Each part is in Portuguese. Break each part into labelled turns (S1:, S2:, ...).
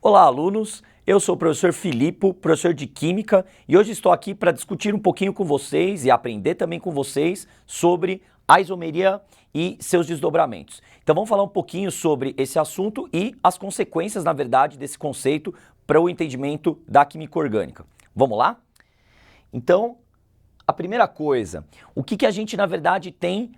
S1: Olá, alunos! Eu sou o professor Filipe, professor de Química, e hoje estou aqui para discutir um pouquinho com vocês e aprender também com vocês sobre a isomeria e seus desdobramentos. Então vamos falar um pouquinho sobre esse assunto e as consequências, na verdade, desse conceito para o entendimento da química orgânica. Vamos lá? Então, a primeira coisa, o que a gente, na verdade, tem,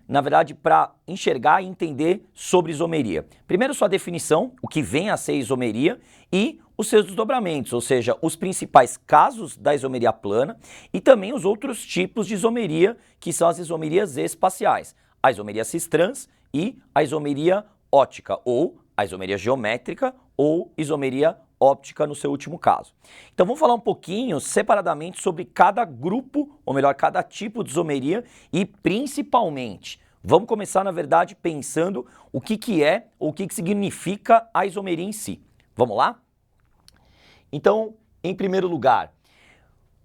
S1: para enxergar e entender sobre isomeria? Primeiro, sua definição, o que vem a ser isomeria, e os seus desdobramentos, ou seja, os principais casos da isomeria plana e também os outros tipos de isomeria, que são as isomerias espaciais, a isomeria cis-trans e a isomeria ótica, ou a isomeria geométrica ou isomeria óptica no seu último caso. Então vamos falar um pouquinho separadamente sobre cada grupo, ou melhor, cada tipo de isomeria e principalmente, vamos começar na verdade pensando o que é ou o que significa a isomeria em si. Vamos lá? Então, em primeiro lugar,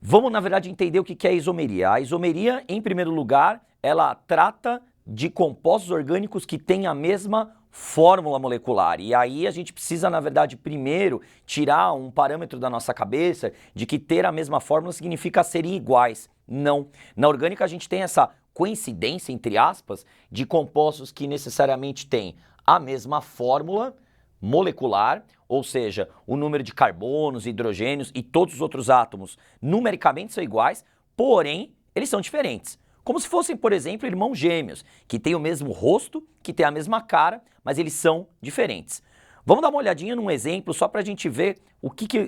S1: vamos na verdade entender o que é a isomeria. A isomeria, em primeiro lugar, ela trata de compostos orgânicos que têm a mesma fórmula molecular. E aí a gente precisa, na verdade, primeiro tirar um parâmetro da nossa cabeça de que ter a mesma fórmula significa serem iguais. Não. Na orgânica a gente tem essa coincidência, entre aspas, de compostos que necessariamente têm a mesma fórmula molecular, ou seja, o número de carbonos, hidrogênios e todos os outros átomos numericamente são iguais, porém eles são diferentes. Como se fossem, por exemplo, irmãos gêmeos, que têm o mesmo rosto, que têm a mesma cara, mas eles são diferentes. Vamos dar uma olhadinha num exemplo só para a gente ver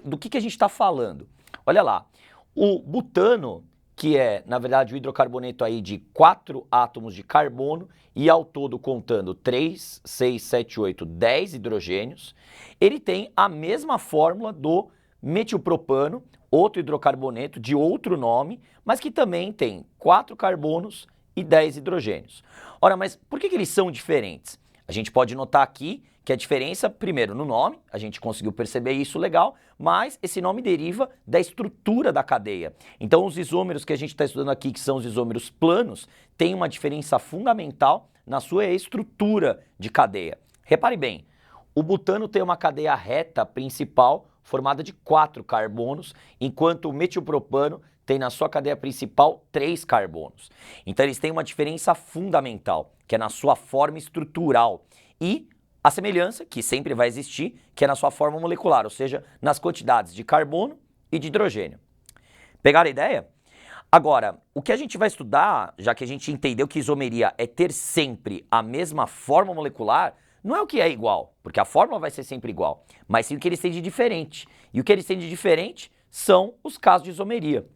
S1: do que a gente está falando. Olha lá, o butano, que é, na verdade, o hidrocarboneto aí de 4 átomos de carbono e ao todo contando 3, 6, 7, 8, 10 hidrogênios, ele tem a mesma fórmula do metilpropano, outro hidrocarboneto de outro nome, mas que também tem 4 carbonos e 10 hidrogênios. Ora, mas por que eles são diferentes? A gente pode notar aqui que a diferença, primeiro, no nome, a gente conseguiu perceber isso legal, mas esse nome deriva da estrutura da cadeia. Então, os isômeros que a gente está estudando aqui, que são os isômeros planos, têm uma diferença fundamental na sua estrutura de cadeia. Repare bem, o butano tem uma cadeia reta principal formada de 4 carbonos, enquanto o metilpropano tem na sua cadeia principal 3 carbonos. Então eles têm uma diferença fundamental, que é na sua forma estrutural, e a semelhança, que sempre vai existir, que é na sua forma molecular, ou seja, nas quantidades de carbono e de hidrogênio. Pegaram a ideia? Agora, o que a gente vai estudar, já que a gente entendeu que isomeria é ter sempre a mesma forma molecular, não é o que é igual, porque a fórmula vai ser sempre igual, mas sim o que eles têm de diferente. E o que eles têm de diferente são os casos de isomeria.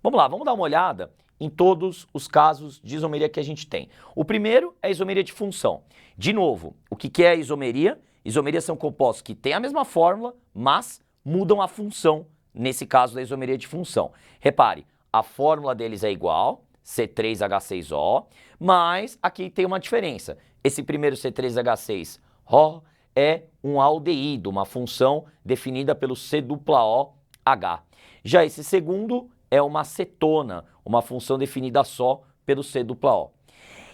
S1: Vamos lá, vamos dar uma olhada em todos os casos de isomeria que a gente tem. O primeiro é a isomeria de função. De novo, o que é a isomeria? Isomerias são compostos que têm a mesma fórmula, mas mudam a função, nesse caso da isomeria de função. Repare, a fórmula deles é igual, C3H6O, mas aqui tem uma diferença. Esse primeiro C3H6O é um aldeído, uma função definida pelo C-OH. Já esse segundo é uma cetona, uma função definida só pelo C-O.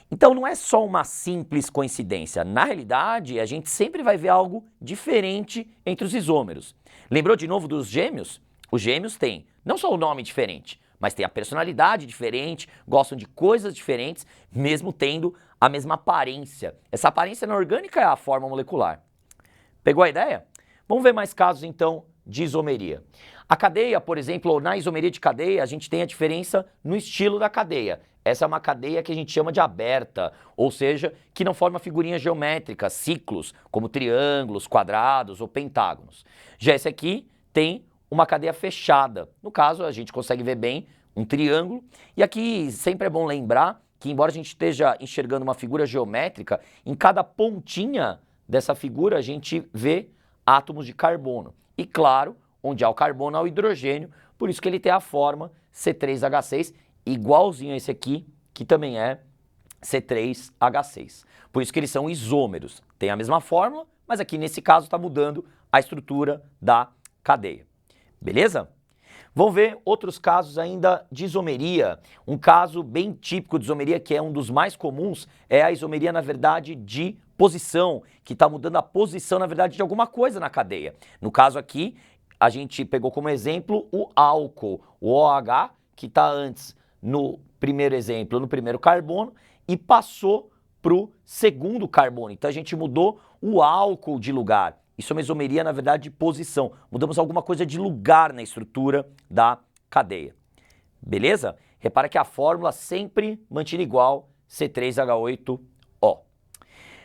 S1: Então não é só uma simples coincidência. Na realidade, a gente sempre vai ver algo diferente entre os isômeros. Lembrou de novo dos gêmeos? Os gêmeos têm não só o nome diferente, mas têm a personalidade diferente, gostam de coisas diferentes, mesmo tendo a mesma aparência. Essa aparência na orgânica é a forma molecular. Pegou a ideia? Vamos ver mais casos então de isomeria. A cadeia, por exemplo, ou na isomeria de cadeia, a gente tem a diferença no estilo da cadeia. Essa é uma cadeia que a gente chama de aberta, ou seja, que não forma figurinhas geométricas, ciclos, como triângulos, quadrados ou pentágonos. Já esse aqui tem uma cadeia fechada. No caso, a gente consegue ver bem um triângulo. E aqui sempre é bom lembrar que, embora a gente esteja enxergando uma figura geométrica, em cada pontinha dessa figura a gente vê átomos de carbono. E claro, onde há o carbono há o hidrogênio, por isso que ele tem a forma C3H6, igualzinho a esse aqui, que também é C3H6. Por isso que eles são isômeros. Tem a mesma fórmula, mas aqui nesse caso está mudando a estrutura da cadeia. Beleza? Vamos ver outros casos ainda de isomeria. Um caso bem típico de isomeria, que é um dos mais comuns, é a isomeria, na verdade, de posição, que está mudando a posição, na verdade, de alguma coisa na cadeia. No caso aqui, a gente pegou como exemplo o álcool, o OH, que está antes no primeiro exemplo, no primeiro carbono, e passou para o segundo carbono. Então a gente mudou o álcool de lugar. Isso é uma isomeria, na verdade, de posição. Mudamos alguma coisa de lugar na estrutura da cadeia. Beleza? Repara que a fórmula sempre mantida igual, C3H8O.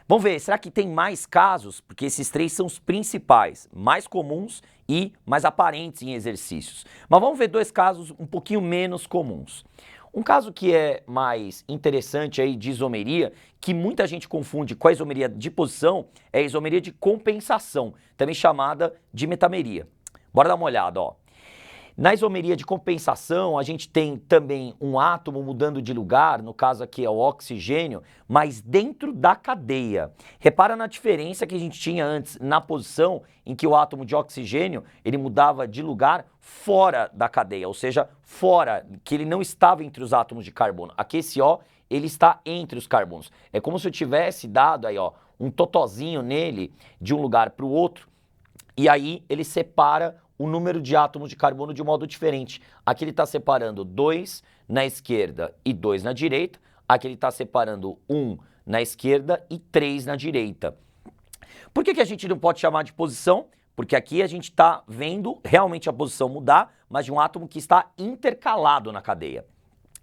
S1: Vamos ver, será que tem mais casos? Porque esses três são os principais, mais comuns e mais aparentes em exercícios. Mas vamos ver dois casos um pouquinho menos comuns. Um caso que é mais interessante aí de isomeria, que muita gente confunde com a isomeria de posição, é a isomeria de compensação, também chamada de metameria. Bora dar uma olhada, ó. Na isomeria de compensação, a gente tem também um átomo mudando de lugar, no caso aqui é o oxigênio, mas dentro da cadeia. Repara na diferença que a gente tinha antes na posição em que o átomo de oxigênio ele mudava de lugar fora da cadeia, ou seja, fora, que ele não estava entre os átomos de carbono. Aqui esse O, ele está entre os carbonos. É como se eu tivesse dado aí, ó, um totozinho nele de um lugar para o outro, e aí ele separa o número de átomos de carbono de um modo diferente. Aqui ele está separando 2 na esquerda e 2 na direita. Aqui ele está separando 1 na esquerda e 3 na direita. Por que a gente não pode chamar de posição? Porque aqui a gente está vendo realmente a posição mudar, mas de um átomo que está intercalado na cadeia.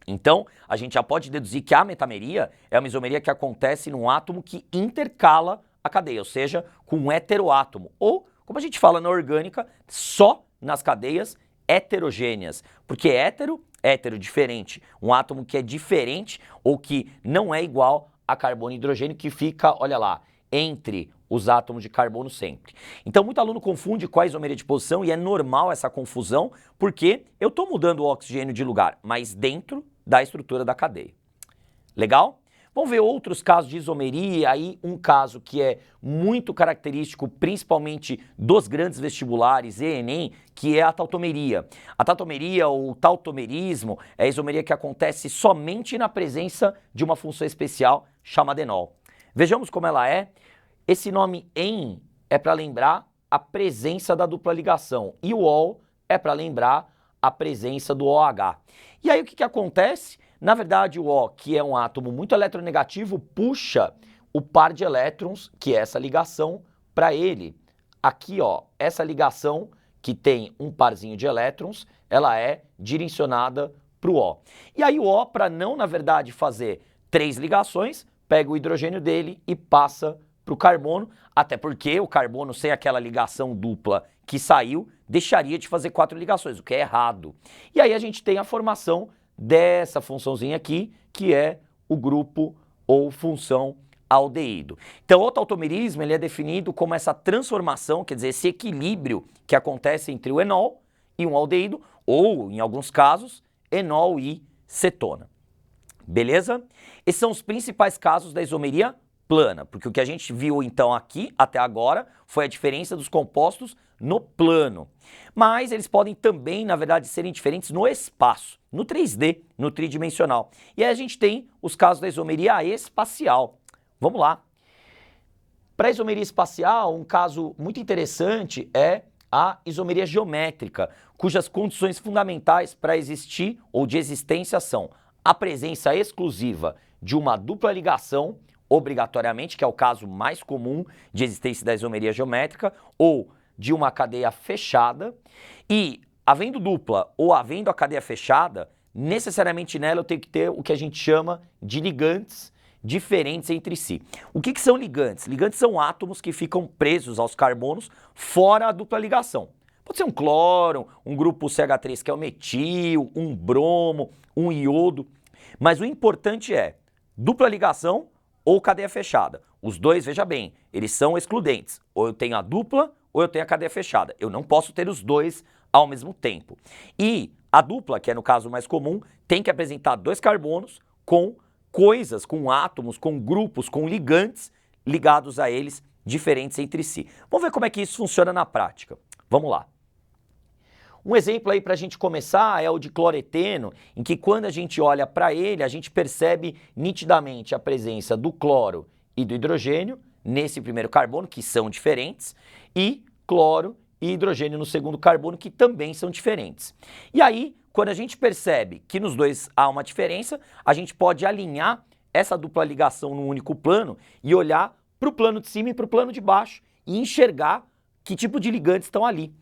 S1: Então, a gente já pode deduzir que a metameria é uma isomeria que acontece num átomo que intercala a cadeia, ou seja, com um heteroátomo, ou como a gente fala na orgânica, só nas cadeias heterogêneas. Porque hétero diferente. Um átomo que é diferente ou que não é igual a carbono e hidrogênio, que fica, olha lá, entre os átomos de carbono sempre. Então, muito aluno confunde com a isomeria de posição e é normal essa confusão, porque eu estou mudando o oxigênio de lugar, mas dentro da estrutura da cadeia. Legal? Vamos ver outros casos de isomeria, aí um caso que é muito característico, principalmente dos grandes vestibulares e Enem, que é a tautomeria. A tautomeria ou tautomerismo é a isomeria que acontece somente na presença de uma função especial chamada enol. Vejamos como ela é. Esse nome en é para lembrar a presença da dupla ligação e o ol é para lembrar a presença do OH. E aí o que acontece? Na verdade, o O, que é um átomo muito eletronegativo, puxa o par de elétrons, que é essa ligação, para ele. Aqui, ó, essa ligação que tem um parzinho de elétrons, ela é direcionada para o O. E aí o O, para não, na verdade, fazer 3 ligações, pega o hidrogênio dele e passa para o carbono, até porque o carbono, sem aquela ligação dupla que saiu, deixaria de fazer 4 ligações, o que é errado. E aí a gente tem a formação dessa funçãozinha aqui, que é o grupo ou função aldeído. Então, o tautomerismo ele é definido como essa transformação, quer dizer, esse equilíbrio que acontece entre o enol e um aldeído, ou, em alguns casos, enol e cetona. Beleza? Esses são os principais casos da isomeria plana, porque o que a gente viu então aqui até agora foi a diferença dos compostos no plano. Mas eles podem também, na verdade, serem diferentes no espaço, no 3D, no tridimensional. E aí a gente tem os casos da isomeria espacial. Vamos lá. Para a isomeria espacial, um caso muito interessante é a isomeria geométrica, cujas condições fundamentais para existir ou de existência são a presença exclusiva de uma dupla ligação, obrigatoriamente, que é o caso mais comum de existência da isomeria geométrica, ou de uma cadeia fechada, e havendo dupla ou havendo a cadeia fechada, necessariamente nela eu tenho que ter o que a gente chama de ligantes diferentes entre si. O que são ligantes? Ligantes são átomos que ficam presos aos carbonos fora a dupla ligação. Pode ser um cloro, um grupo CH3 que é o metil, um bromo, um iodo, mas o importante é dupla ligação ou cadeia fechada. Os dois, veja bem, eles são excludentes. Ou eu tenho a dupla ou eu tenho a cadeia fechada. Eu não posso ter os dois ao mesmo tempo. E a dupla, que é no caso mais comum, tem que apresentar 2 carbonos com coisas, com átomos, com grupos, com ligantes ligados a eles, diferentes entre si. Vamos ver como é que isso funciona na prática. Vamos lá. Um exemplo aí para a gente começar é o de cloreteno, em que quando a gente olha para ele, a gente percebe nitidamente a presença do cloro e do hidrogênio nesse primeiro carbono, que são diferentes, e cloro e hidrogênio no segundo carbono, que também são diferentes. E aí, quando a gente percebe que nos dois há uma diferença, a gente pode alinhar essa dupla ligação num único plano e olhar para o plano de cima e para o plano de baixo e enxergar que tipo de ligantes estão ali.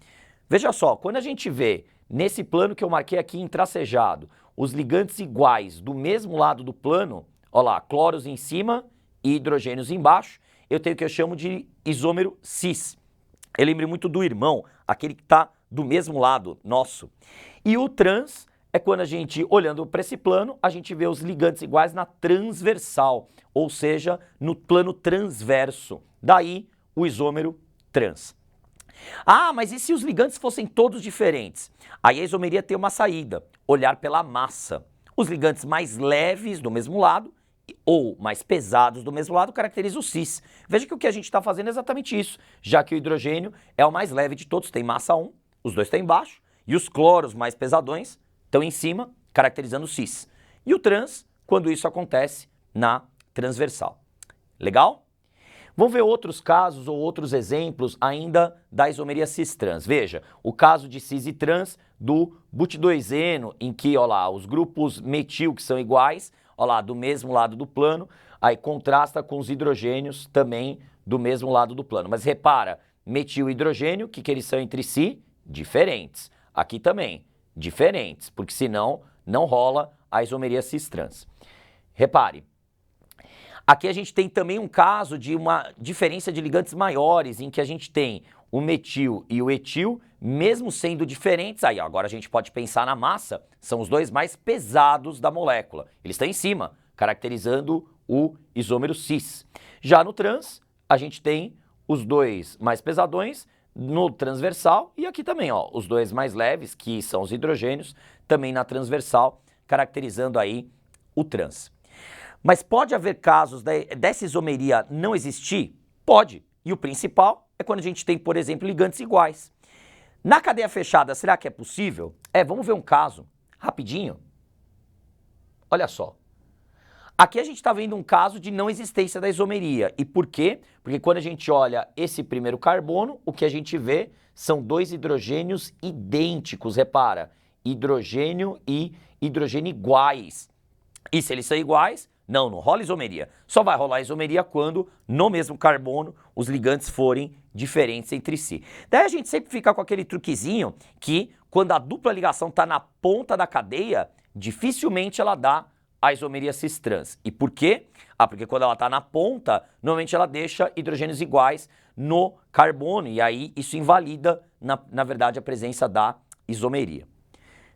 S1: Veja só, quando a gente vê nesse plano que eu marquei aqui em tracejado, os ligantes iguais do mesmo lado do plano, olha lá, cloros em cima e hidrogênios embaixo, eu tenho o que eu chamo de isômero cis. Eu lembro muito do irmão, aquele que está do mesmo lado nosso. E o trans é quando a gente, olhando para esse plano, a gente vê os ligantes iguais na transversal, ou seja, no plano transverso. Daí o isômero trans. Ah, mas e se os ligantes fossem todos diferentes? Aí a isomeria tem uma saída, olhar pela massa. Os ligantes mais leves do mesmo lado ou mais pesados do mesmo lado caracteriza o cis. Veja que o que a gente está fazendo é exatamente isso, já que o hidrogênio é o mais leve de todos, tem massa 1, os dois estão embaixo, e os cloros mais pesadões estão em cima, caracterizando o cis. E o trans, quando isso acontece na transversal. Legal? Vamos ver outros casos ou outros exemplos ainda da isomeria cis-trans. Veja, o caso de cis e trans do but2eno, em que, ó lá, os grupos metil que são iguais, ó lá, do mesmo lado do plano, aí contrasta com os hidrogênios também do mesmo lado do plano. Mas repara, metil e hidrogênio, que eles são entre si? Diferentes. Aqui também, diferentes, porque senão não rola a isomeria cis-trans. Repare, aqui a gente tem também um caso de uma diferença de ligantes maiores, em que a gente tem o metil e o etil, mesmo sendo diferentes, aí agora a gente pode pensar na massa, são os dois mais pesados da molécula. Eles estão em cima, caracterizando o isômero cis. Já no trans, a gente tem os dois mais pesadões no transversal e aqui também, ó, os dois mais leves, que são os hidrogênios, também na transversal, caracterizando aí o trans. Mas pode haver casos dessa isomeria não existir? Pode. E o principal é quando a gente tem, por exemplo, ligantes iguais. Na cadeia fechada, será que é possível? Vamos ver um caso, rapidinho. Olha só. Aqui a gente está vendo um caso de não existência da isomeria. E por quê? Porque quando a gente olha esse primeiro carbono, o que a gente vê são dois hidrogênios idênticos. Repara, hidrogênio e hidrogênio iguais. E se eles são iguais, não rola isomeria. Só vai rolar isomeria quando, no mesmo carbono, os ligantes forem diferentes entre si. Daí a gente sempre fica com aquele truquezinho que, quando a dupla ligação está na ponta da cadeia, dificilmente ela dá a isomeria cis-trans. E por quê? Porque quando ela está na ponta, normalmente ela deixa hidrogênios iguais no carbono, e aí isso invalida, na verdade, a presença da isomeria.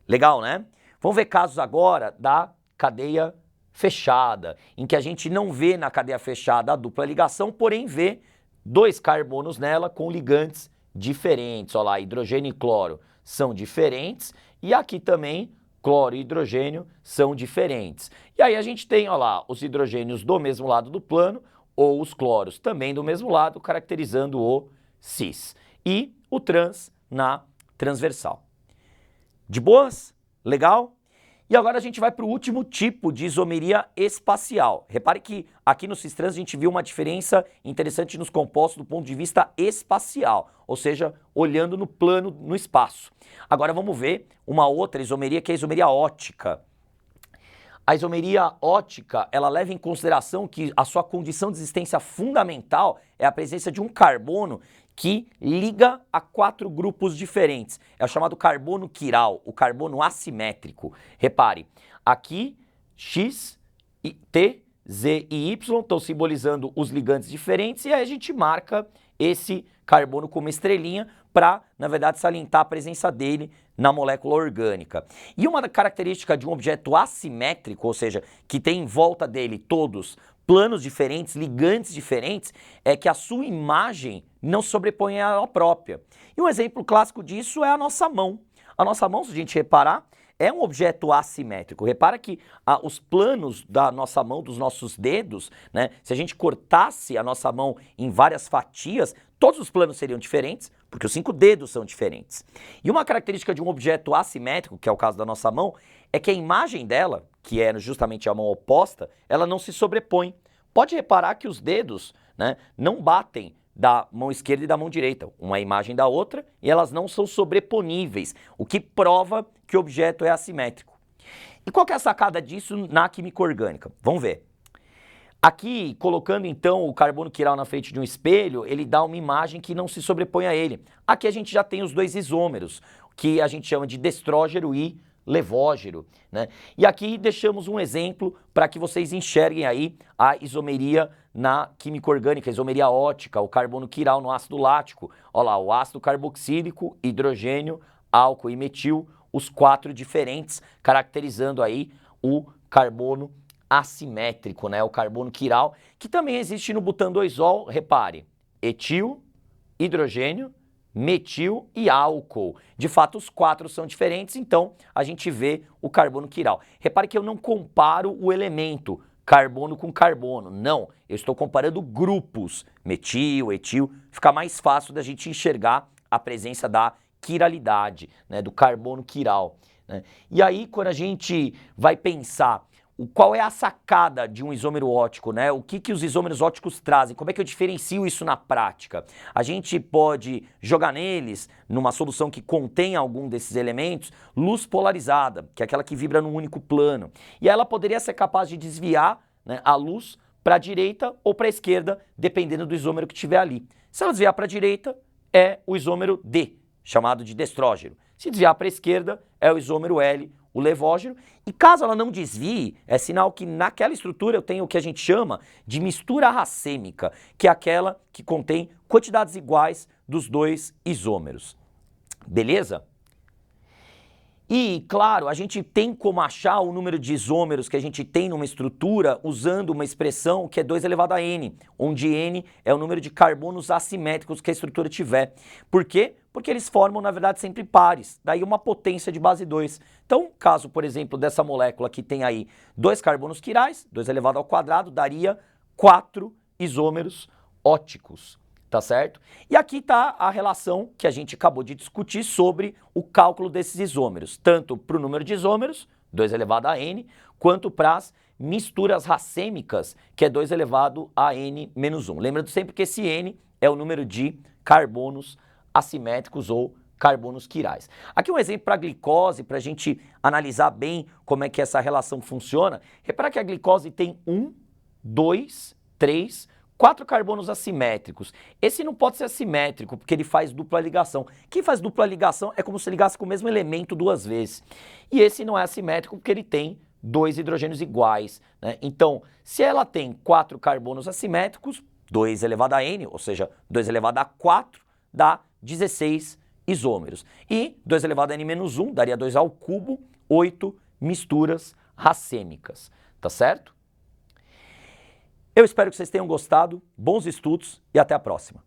S1: Legal, né? Vamos ver casos agora da cadeia fechada, em que a gente não vê na cadeia fechada a dupla ligação, porém vê dois carbonos nela com ligantes diferentes. Olha lá, hidrogênio e cloro são diferentes e aqui também cloro e hidrogênio são diferentes. E aí a gente tem, olha lá, os hidrogênios do mesmo lado do plano ou os cloros também do mesmo lado, caracterizando o cis. E o trans na transversal. De boas? Legal? E agora a gente vai para o último tipo de isomeria espacial. Repare que aqui no cis-trans a gente viu uma diferença interessante nos compostos do ponto de vista espacial, ou seja, olhando no plano, no espaço. Agora vamos ver uma outra isomeria, que é a isomeria ótica. A isomeria ótica, ela leva em consideração que a sua condição de existência fundamental é a presença de um carbono que liga a 4 grupos diferentes. É o chamado carbono quiral, o carbono assimétrico. Repare, aqui X, T, Z e Y estão simbolizando os ligantes diferentes e aí a gente marca esse carbono como estrelinha para, na verdade, salientar a presença dele na molécula orgânica. E uma característica de um objeto assimétrico, ou seja, que tem em volta dele todos planos diferentes, ligantes diferentes, é que a sua imagem não se sobrepõe a ela própria. E um exemplo clássico disso é a nossa mão. A nossa mão, se a gente reparar, é um objeto assimétrico. Repara que os planos da nossa mão, dos nossos dedos, né, se a gente cortasse a nossa mão em várias fatias, todos os planos seriam diferentes, porque os 5 dedos são diferentes. E uma característica de um objeto assimétrico, que é o caso da nossa mão, é que a imagem dela, que é justamente a mão oposta, ela não se sobrepõe. Pode reparar que os dedos né, não batem da mão esquerda e da mão direita, uma imagem da outra, e elas não são sobreponíveis, o que prova que o objeto é assimétrico. E qual que é a sacada disso na química orgânica? Vamos ver. Aqui, colocando então o carbono quiral na frente de um espelho, ele dá uma imagem que não se sobrepõe a ele. Aqui a gente já tem os dois isômeros, que a gente chama de destrógero e levógero, né? E aqui deixamos um exemplo para que vocês enxerguem aí a isomeria na química orgânica, a isomeria ótica, o carbono quiral no ácido lático. Olha lá, o ácido carboxílico, hidrogênio, álcool e metil, os 4 diferentes, caracterizando aí o carbono assimétrico, né? O carbono quiral, que também existe no butandoisol, repare, etil, hidrogênio, metil e álcool. De fato, os 4 são diferentes, então a gente vê o carbono quiral. Repare que eu não comparo o elemento carbono com carbono, não. Eu estou comparando grupos, metil, etil, fica mais fácil da gente enxergar a presença da quiralidade, né? Do carbono quiral, né? E aí, quando a gente vai pensar qual é a sacada de um isômero óptico, né? O que os isômeros ópticos trazem? Como é que eu diferencio isso na prática? A gente pode jogar neles, numa solução que contém algum desses elementos, luz polarizada, que é aquela que vibra num único plano. E ela poderia ser capaz de desviar, né, a luz para a direita ou para a esquerda, dependendo do isômero que tiver ali. Se ela desviar para a direita, é o isômero D, chamado de destrógeno. Se desviar para a esquerda, é o isômero L, o levógeno, e caso ela não desvie, é sinal que naquela estrutura eu tenho o que a gente chama de mistura racêmica, que é aquela que contém quantidades iguais dos dois isômeros. Beleza? E, claro, a gente tem como achar o número de isômeros que a gente tem numa estrutura usando uma expressão que é 2 elevado a n, onde n é o número de carbonos assimétricos que a estrutura tiver. Por quê? Porque eles formam, na verdade, sempre pares, daí uma potência de base 2. Então, caso, por exemplo, dessa molécula que tem aí 2 carbonos quirais, 2 elevado ao quadrado, daria 4 isômeros óticos. Tá certo? E aqui está a relação que a gente acabou de discutir sobre o cálculo desses isômeros, tanto para o número de isômeros, 2 elevado a n, quanto para as misturas racêmicas, que é 2 elevado a n menos 1. Lembrando sempre que esse n é o número de carbonos assimétricos ou carbonos quirais. Aqui um exemplo para a glicose, para a gente analisar bem como é que essa relação funciona. Repara que a glicose tem 1, 2, 3, 4 carbonos assimétricos. Esse não pode ser assimétrico, porque ele faz dupla ligação. Quem faz dupla ligação é como se ligasse com o mesmo elemento 2 vezes. E esse não é assimétrico porque ele tem 2 hidrogênios iguais, né? Então, se ela tem 4 carbonos assimétricos, 2 elevado a n, ou seja, 2 elevado a 4, dá 16 isômeros. E 2 elevado a n menos 1 daria 2 ao cubo, 8 misturas racêmicas. Tá certo? Eu espero que vocês tenham gostado, bons estudos e até a próxima.